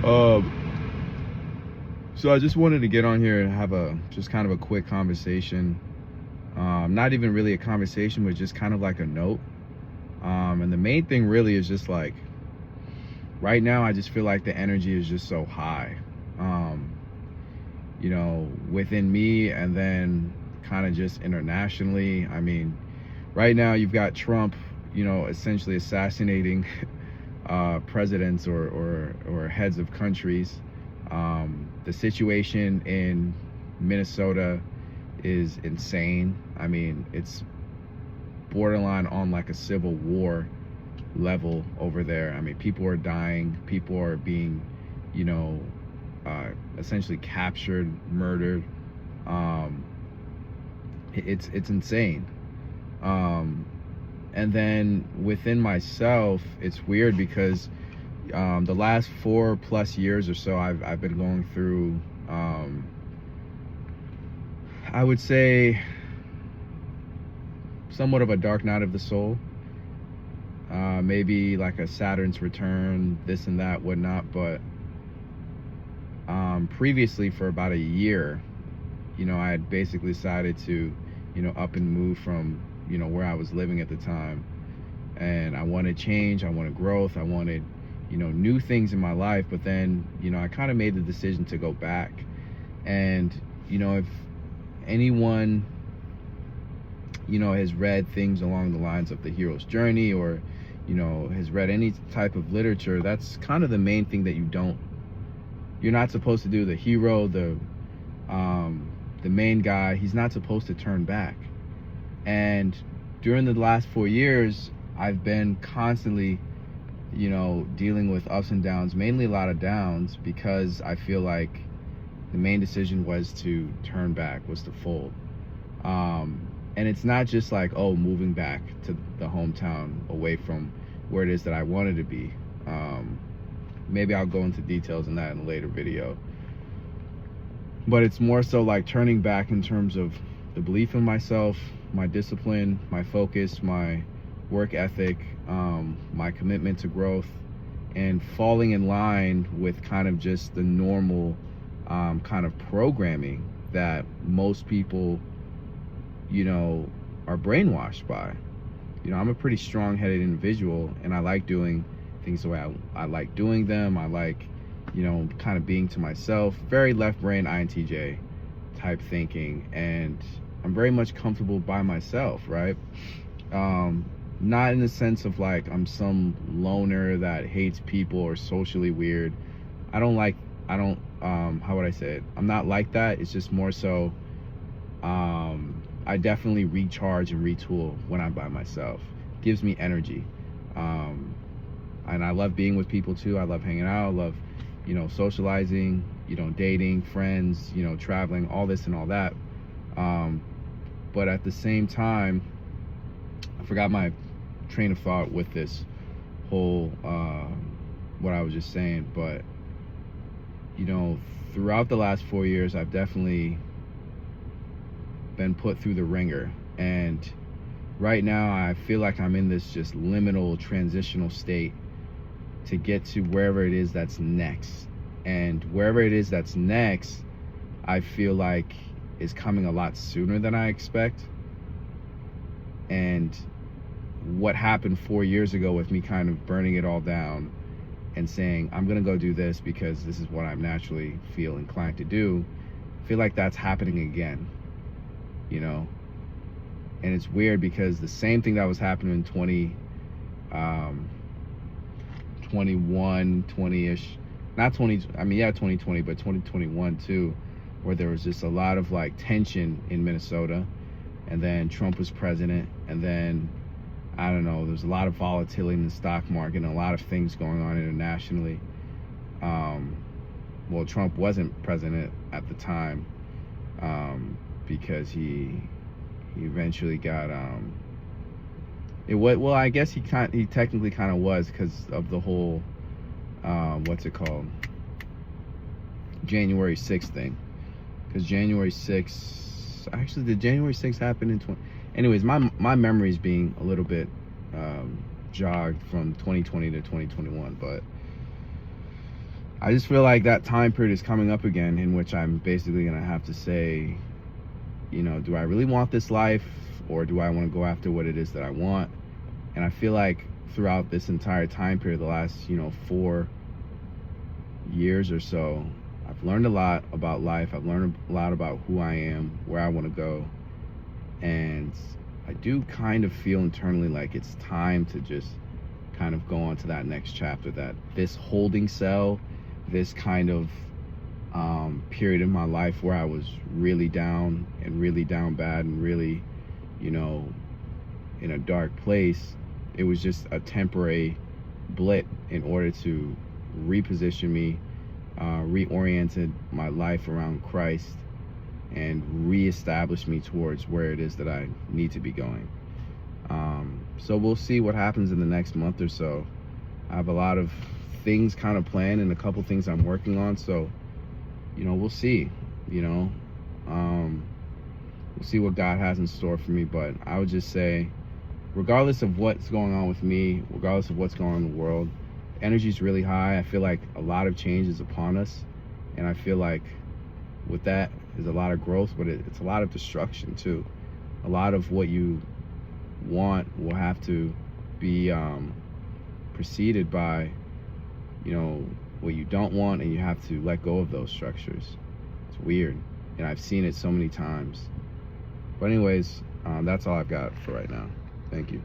So I just wanted to get on here and have just kind of a quick conversation. Not even really a conversation, but just kind of like a note. And the main thing really is just like, right now, I just feel like the energy is just so high, within me and then kind of just internationally. I mean, right now you've got Trump, essentially assassinating presidents or heads of countries. The situation in Minnesota is insane. I mean, it's borderline on like a civil war level over there. I mean, people are dying, people are being, essentially captured, murdered. It's insane. And then within myself, it's weird because the last 4+ years or so, I've been going through, I would say, somewhat of a dark night of the soul. Maybe like a Saturn's return, this and that, whatnot. But previously, for about a year, I had basically decided to, up and move from, where I was living at the time. And I wanted change, I wanted growth, I wanted, new things in my life. But then, I kind of made the decision to go back. And, if anyone, has read things along the lines of the hero's journey, or, has read any type of literature, that's kind of the main thing that you're not supposed to do. The hero, the main guy, he's not supposed to turn back. And during the last 4 years, I've been constantly, dealing with ups and downs, mainly a lot of downs, because I feel like the main decision was to turn back, was to fold. And it's not just like, moving back to the hometown away from where it is that I wanted to be. Maybe I'll go into details on that in a later video. But it's more so like turning back in terms of the belief in myself, my discipline, my focus, my work ethic, my commitment to growth, and falling in line with kind of just the normal kind of programming that most people, are brainwashed by. I'm a pretty strong-headed individual, and I like doing things the way I like doing them. I like, kind of being to myself, very left brain INTJ type thinking, and I'm very much comfortable by myself, right? Not in the sense of like I'm some loner that hates people or socially weird. How would I say it? I'm not like that. It's just more so, I definitely recharge and retool when I'm by myself. It gives me energy. And I love being with people too. I love hanging out. I love, socializing, dating, friends, traveling, all this and all that. But at the same time, I forgot my train of thought with this whole, what I was just saying. But, throughout the last 4 years, I've definitely been put through the ringer, and right now I feel like I'm in this just liminal transitional state to get to wherever it is that's next. And wherever it is that's next, I feel like is coming a lot sooner than I expect. And what happened 4 years ago with me kind of burning it all down and saying I'm gonna go do this because this is what I naturally feel inclined to do, I feel like that's happening again. And it's weird because the same thing that was happening in 2020-ish, not 2020, but 2021 too, where there was just a lot of like tension in Minnesota, and then Trump was president, and then I don't know, there's a lot of volatility in the stock market and a lot of things going on internationally. Well, Trump wasn't president at the time, because he eventually got I guess he technically kind of was, because of the whole what's it called, January 6th thing. Because January 6th, actually, did January 6th happen in anyways, my memory is being a little bit jogged from 2020 to 2021. But I just feel like that time period is coming up again in which I'm basically going to have to say, do I really want this life, or do I want to go after what it is that I want? And I feel like throughout this entire time period, the last, 4 years or so, I've learned a lot about life. I've learned a lot about who I am, where I want to go. And I do kind of feel internally like it's time to just kind of go on to that next chapter, that this holding cell, this kind of period in my life where I was really down bad and really, in a dark place, it was just a temporary blip in order to reposition me, reoriented my life around Christ, and reestablish me towards where it is that I need to be going. So we'll see what happens in the next month or so. I have a lot of things kind of planned and a couple things I'm working on, so we'll see. We'll see what God has in store for me. But I would just say, regardless of what's going on with me, regardless of what's going on in the world, energy is really high. I feel like a lot of change is upon us, and I feel like with that is a lot of growth, but it's a lot of destruction too. A lot of what you want will have to be preceded by what you don't want, and you have to let go of those structures. It's weird, and I've seen it so many times. But anyways, that's all I've got for right now. Thank you.